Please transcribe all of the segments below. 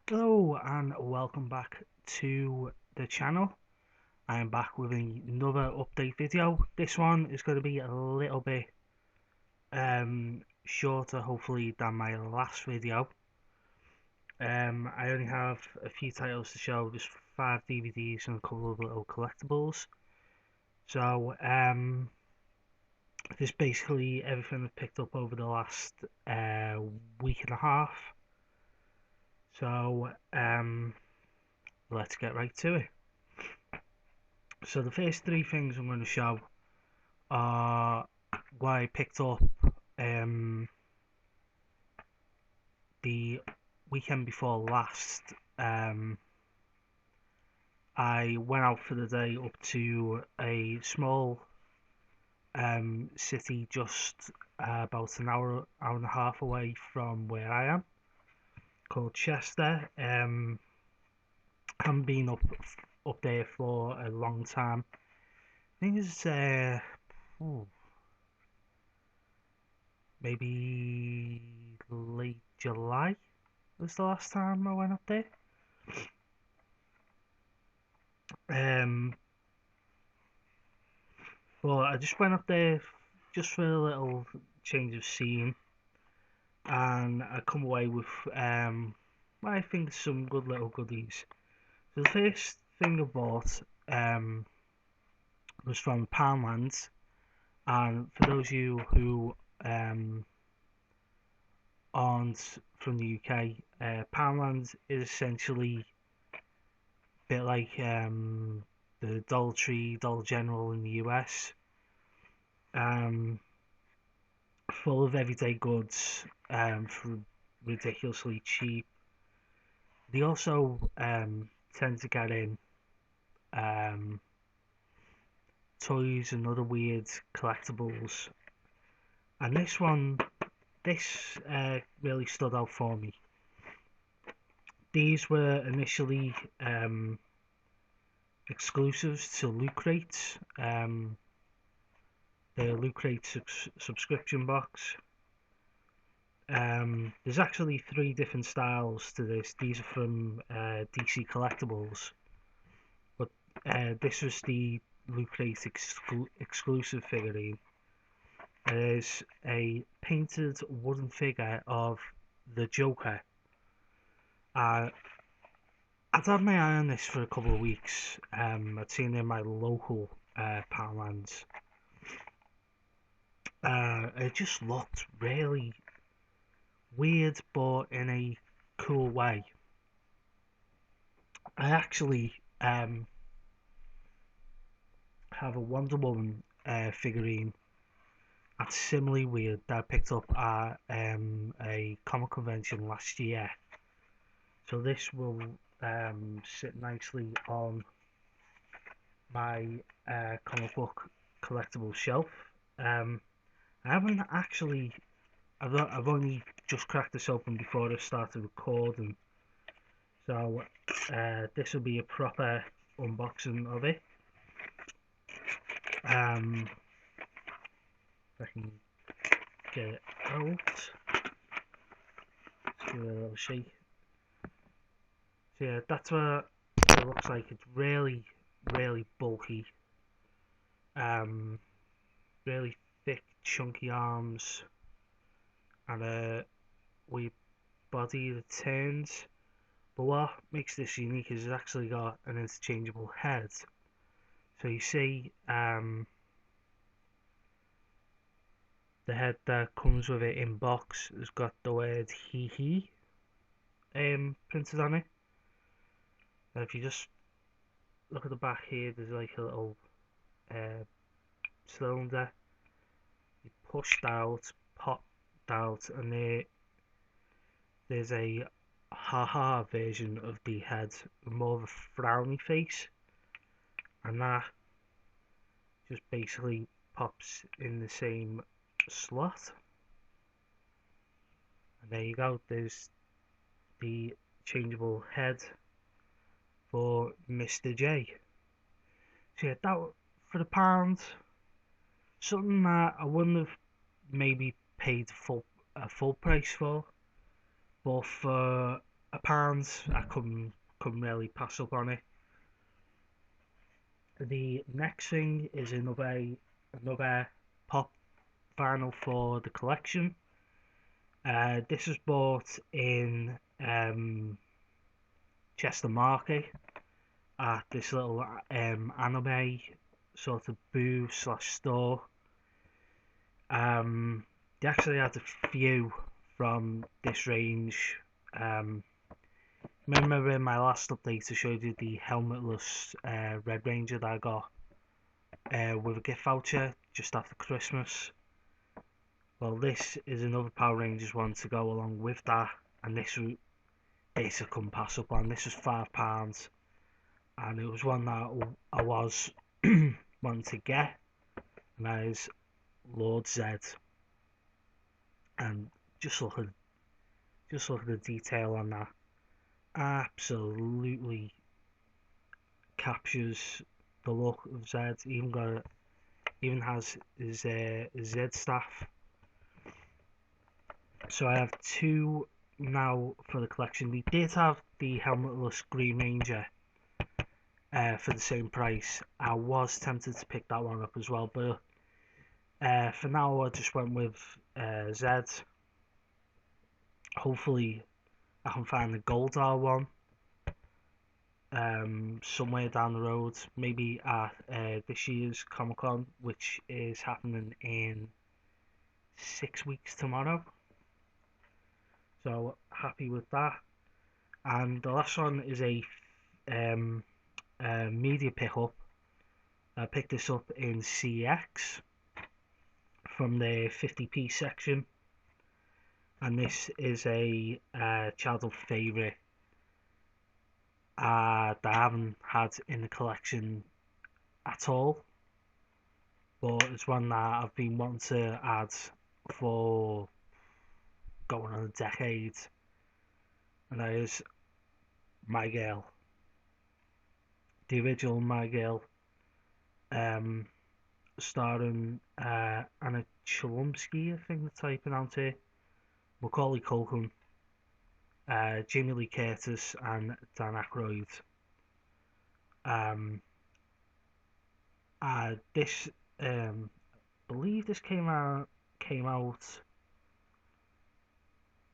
Hello and welcome back to the channel. I am back with another update video. This one is going to be a little bit shorter hopefully than my last video. I only have a few titles to show, just 5 DVDs and a couple of little collectibles. So this is basically everything I've picked up over the last week and a half. So let's get right to it. So the first 3 things I'm going to show are what I picked up the weekend before last. I went out for the day up to a small city just about an hour and a half away from where I am, called Chester. I haven't been up there for a long time. I think it's maybe late July was the last time I went up there. Um, but I just went up there just for a little change of scene, and I come away with I think some good little goodies. So the first thing I bought was from Poundland, and for those of you who aren't from the UK, Poundland is essentially a bit like the Dollar Tree, Dollar General in the US, full of everyday goods for ridiculously cheap. They also tend to get in um, toys and other weird collectibles, and this really stood out for me. These were initially exclusives to Loot Crate, the Loot Crate subscription box. There's actually 3 different styles to this. These are from DC Collectibles, but this was the Loot Crate exclusive figurine. There's a painted wooden figure of the Joker. I'd had my eye on this for a couple of weeks. I'd seen it in my local Poundlands. It just looked really weird, but in a cool way. I actually have a Wonder Woman figurine that's similarly weird that I picked up at a comic convention last year. So this will sit nicely on my comic book collectible shelf. I haven't actually. I've only just cracked this open before I started recording, so this will be a proper unboxing of it. If I can get it out, let's give it a little shake. So yeah, that's what it looks like. It's really, really bulky. Really thick, chunky arms, and a wee body that turns. But what makes this unique is it's actually got an interchangeable head. So you see the head that comes with it in box has got the word he printed on it. And if you just look at the back here, there's like a little cylinder. You push out, popped out, and there's a haha version of the head with more of a frowny face, and that just basically pops in the same slot. And there you go, there's the changeable head for Mr. J. So yeah, that for the pound, something that I wouldn't have maybe paid a full price for, but for £1. I couldn't really pass up on it. The next thing is another pop vinyl for the collection. This was bought in Chester Market at this little anime sort of booth slash store. They actually had a few from this range. Remember in my last update I showed you the helmetless Red Ranger that I got with a gift voucher just after Christmas. Well, this is another Power Rangers one to go along with that, and this I couldn't pass up on. This was £5, and it was one that I was wanting to get, and that is Lord Zed. And just look at the detail on that. Absolutely captures the look of Zed. Even has his Zed staff. So I have two now for the collection. They did have the helmetless Green Ranger for the same price. I was tempted to pick that one up as well, but for now I just went with Zed. Hopefully I can find the Goldar one somewhere down the road, maybe at this year's Comic Con, which is happening in 6 weeks tomorrow. So happy with that. And the last one is a media pickup. I picked this up in CX from the 50p section, and this is a childhood favourite that I haven't had in the collection at all, but it's one that I've been wanting to add for going on a decade, and that is My Girl, the original My Girl, starring Anna Chlumsky, I think that's how you pronounce it, Macaulay Culkin, Jamie Lee Curtis, and Dan Aykroyd. This believe this came out.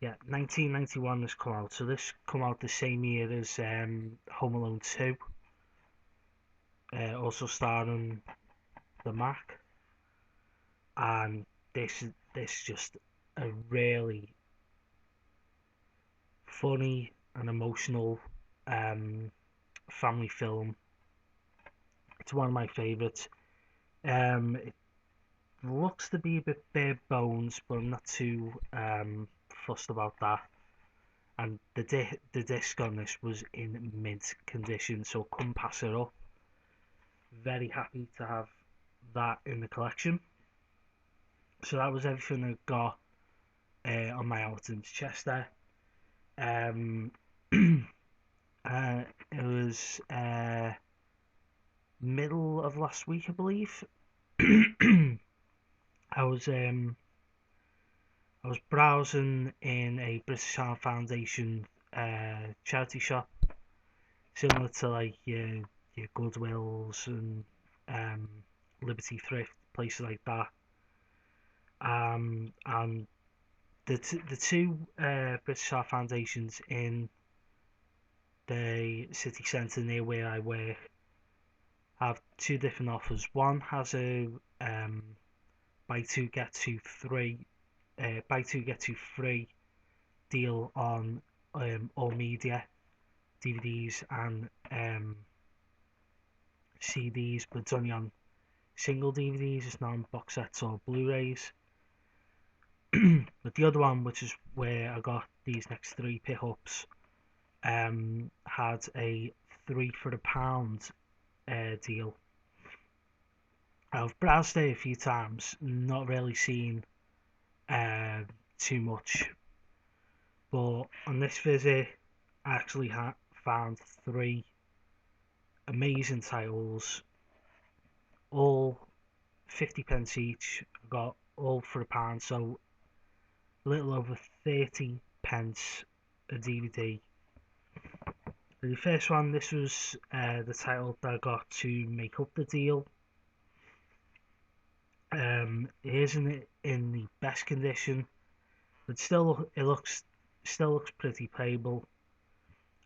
Yeah, 1991. This come out. So this come out the same year as Home Alone 2. Also starring the Mac, and this just a really funny and emotional family film. It's one of my favourites. It looks to be a bit bare bones, but I'm not too fussed about that. And the disc on this was in mint condition, so couldn't pass it up. Very happy to have that in the collection. So that was everything I got on my outings Chester. It was middle of last week, I believe. I was browsing in a British Heart Foundation charity shop, similar to like your Goodwills and Liberty Thrift, places like that. And the two British Heart Foundations in the city centre near where I work have two different offers. One has a buy two get two free deal on all media, DVDs and CDs, but it's only on single DVDs. It's not on box sets or Blu-rays. But the other one, which is where I got these next three pickups, had a 3 for £1 deal. I've browsed it a few times, not really seen too much, but on this visit I actually found three amazing titles, all 50p each. I got all for £1, so a little over 30p a DVD. The first one, this was the title that I got to make up the deal. It isn't in the best condition, but still looks pretty playable.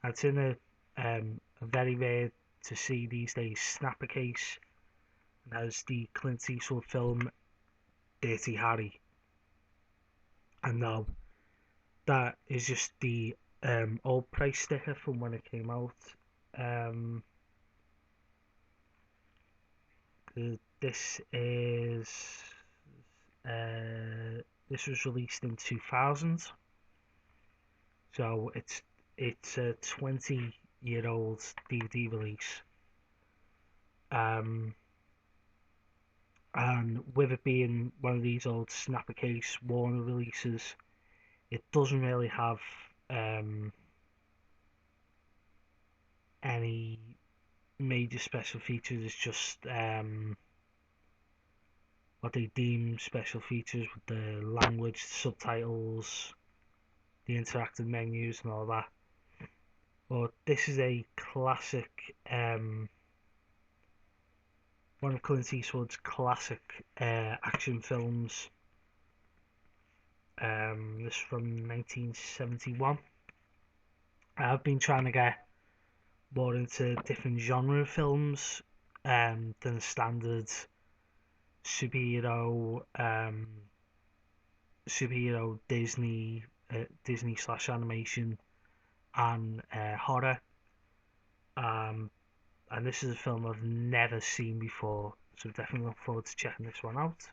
It's in a very rare to see these days snapper case, and has the Clint Eastwood film Dirty Harry. And now that is just the old price sticker from when it came out. Um, this is this was released in 2000, so it's a 20-year-old DVD release. And with it being one of these old snapper case Warner releases, it doesn't really have any major special features. It's just what they deem special features with the language, subtitles, the interactive menus, and all that. But this is a classic, one of Clint Eastwood's classic action films. This is from 1971. I've been trying to get more into different genre of films than the standard superhero superhero Disney slash animation and horror. Um, and this is a film I've never seen before, so definitely look forward to checking this one out.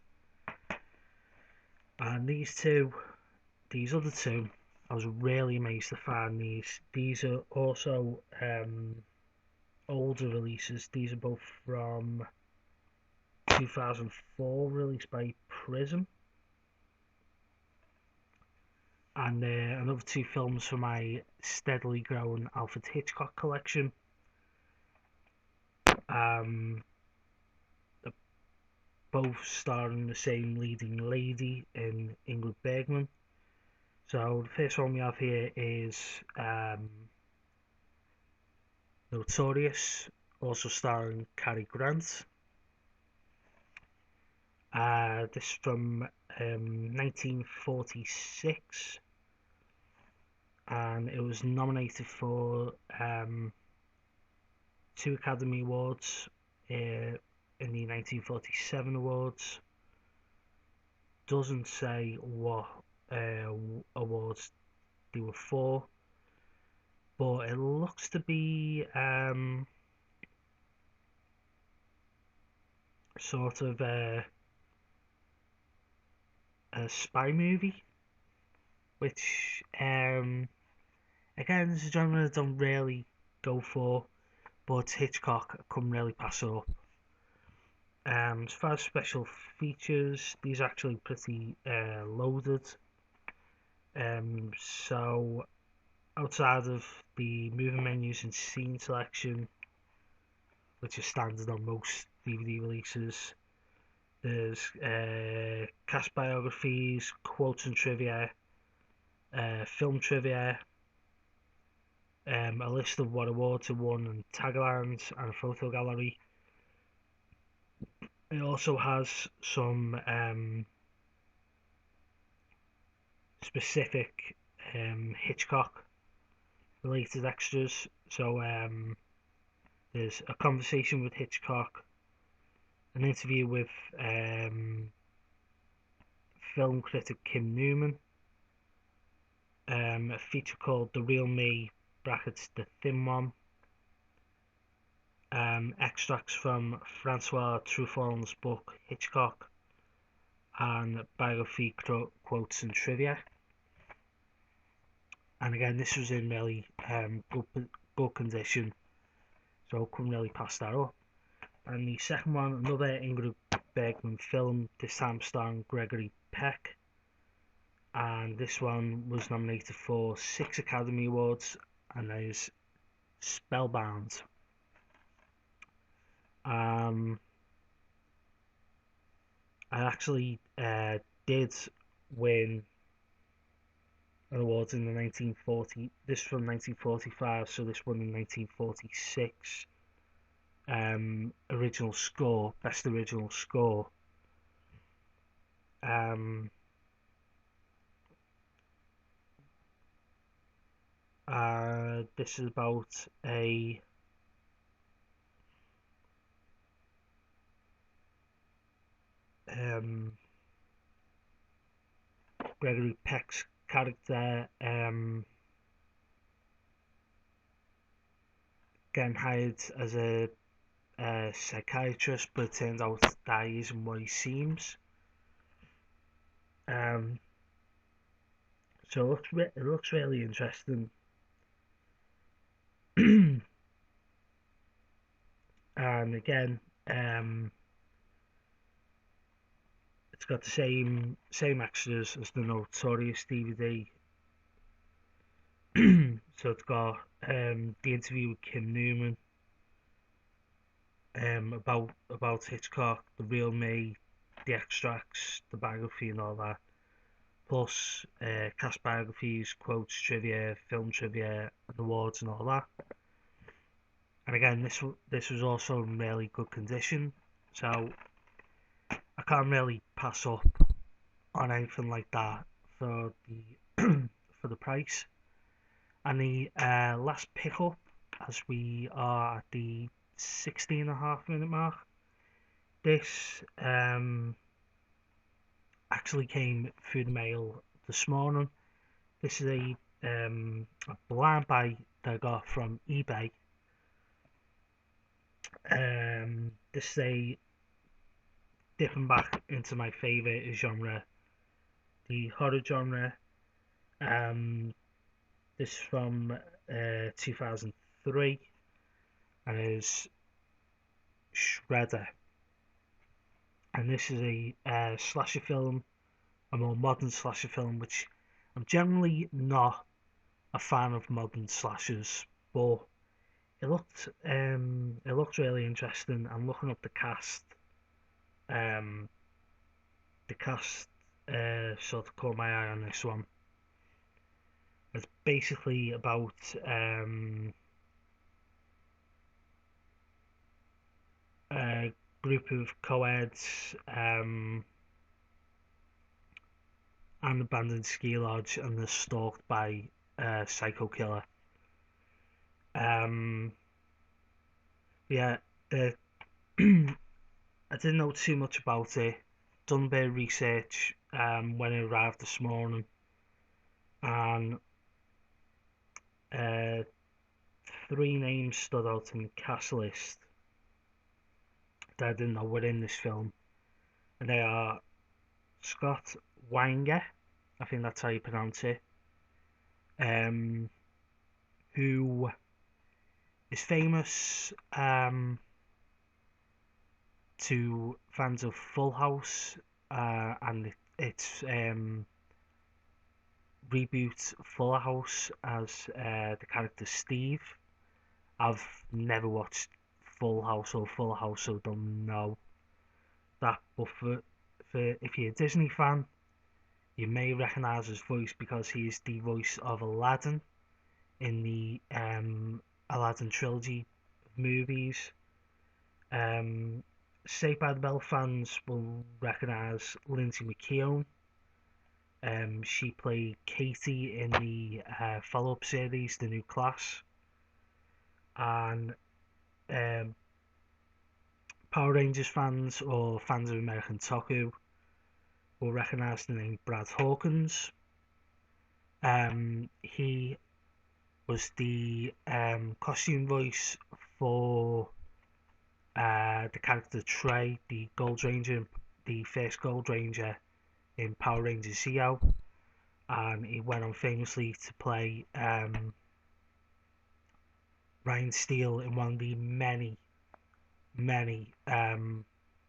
And these other two, I was really amazed to find these. These are also older releases. These are both from 2004, released by Prism. And another two films from my steadily growing Alfred Hitchcock collection. Um, both starring the same leading lady in Ingrid Bergman. So the first one we have here is Notorious, also starring Cary Grant. This is from 1946, and it was nominated for 2 Academy Awards in the 1947 awards. Doesn't say what awards they were for, but it looks to be sort of a spy movie, which again is a genre I don't really go for, but Hitchcock I couldn't really pass up. As far as special features, these are actually pretty loaded. So outside of the movie menus and scene selection, which is standard on most DVD releases, there's cast biographies, quotes and trivia, film trivia, a list of what awards are won and taglines, and a photo gallery. It also has some specific Hitchcock related extras. So there's a conversation with Hitchcock, an interview with film critic Kim Newman, a feature called The Real Me (brackets the thin one), extracts from Francois Truffaut's book Hitchcock, and biography quotes and trivia. And again, this was in really good condition, so I couldn't really pass that up. And the second one, another Ingrid Bergman film, this time starring Gregory Peck, and this one was nominated for 6 Academy Awards, and that is Spellbound. I actually did win an award in the 1940. This from 1945, so this one in 1946. Original score, best original score. This is about a Gregory Peck's character getting hired as a psychiatrist, but it turns out that he isn't what he seems. So it looks really interesting. And again, it's got the same extras as the Notorious DVD. So it's got the interview with Kim Newman, about Hitchcock, the real me, the extracts, the biography, and all that. Plus cast biographies, quotes, trivia, film trivia, and awards, and all that. And again, this was also in really good condition, so I can't really pass up on anything like that for the for the price. And the last pickup, as we are at the 16.5 minute mark, this actually came through the mail this morning. This is a blind buy that I got from eBay. This is a dipping back into my favourite genre, the horror genre. This is from 2003 and is Shredder. And this is a slasher film, a more modern slasher film, which I'm generally not a fan of modern slashers, but it looked really interesting. I'm looking up the cast. The cast sort of caught my eye on this one. It's basically about a group of co-eds and abandoned ski lodge, and they're stalked by a psycho killer. Yeah, I didn't know too much about it. Done a bit of research when it arrived this morning, and three names stood out in the cast list that I didn't know were in this film, and they are Scott Wanger, I think that's how you pronounce it, who is famous to fans of Full House and its reboot Full House as the character Steve. I've never watched Full House or Full House, so don't know that. But for if you're a Disney fan, you may recognise his voice because he is the voice of Aladdin in the Aladdin trilogy movies. Saved by the Bell fans will recognise Lindsay McKeown. She played Katie in the follow-up series, The New Class. And Power Rangers fans or fans of American Taco will recognise the name Brad Hawkins. He was the costume voice for the character Trey, the Gold Ranger, the first Gold Ranger in Power Rangers Zeo, and he went on famously to play Ryan Steele in one of the many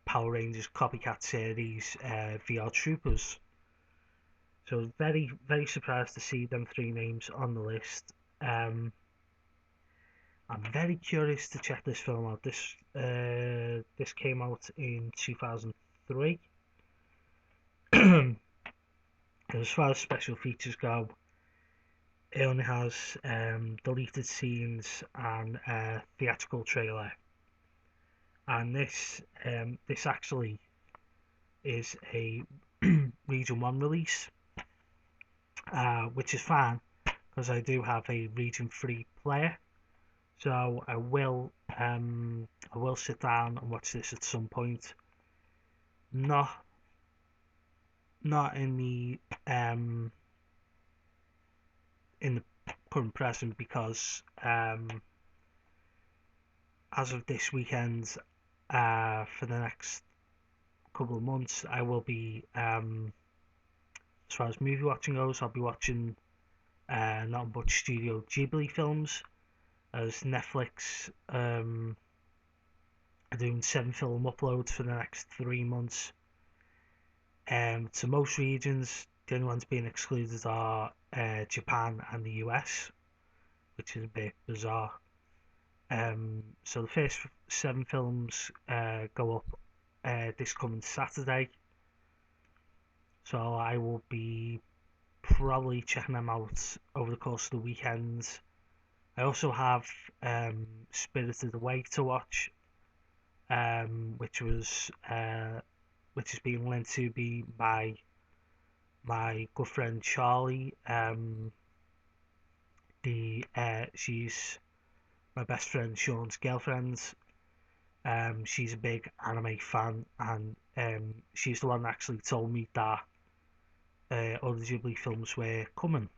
Power Rangers copycat series, VR Troopers. So very surprised to see them three names on the list. I'm very curious to check this film out. This came out in 2003. As far as special features go, It only has deleted scenes and a theatrical trailer, and this actually is a Region 1 release, which is fine because I do have a Region 3 player, so I will sit down and watch this at some point. Not not in the current present, because as of this weekend, for the next couple of months, I will be as far as movie watching goes, I'll be watching not much Studio Ghibli films, as Netflix are doing 7 film uploads for the next 3 months. To most regions, the only ones being excluded are Japan and the US, which is a bit bizarre. So the first 7 films go up this coming Saturday, so I will be probably checking them out over the course of the weekend. I also have Spirited Away to watch, which is being lent to me by my good friend Charlie. She's my best friend Sean's girlfriend. She's a big anime fan, and she's the one that actually told me that all the Ghibli films were coming.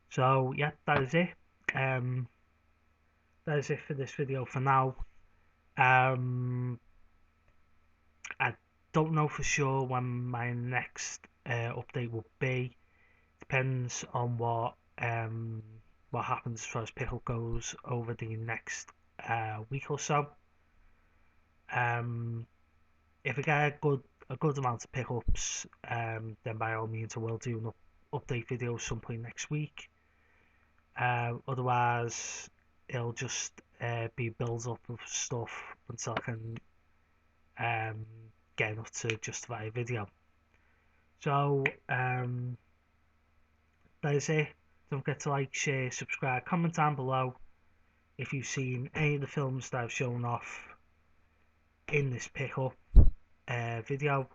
So yeah, that is it. Um, that is it for this video for now. I don't know for sure when my next update will be. Depends on what happens as far as Pickle goes over the next week or so. If I get a good amount of pickups, then by all means I will do an update video some point next week. Otherwise, it'll just be build up of stuff until I can get enough to justify a video. So that is it. Don't forget to like, share, subscribe, comment down below if you've seen any of the films that I've shown off in this pickup video.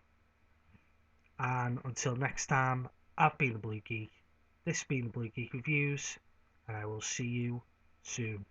And until next time, I've been the Blue Geek, this has been the Blue Geek Reviews, and I will see you soon.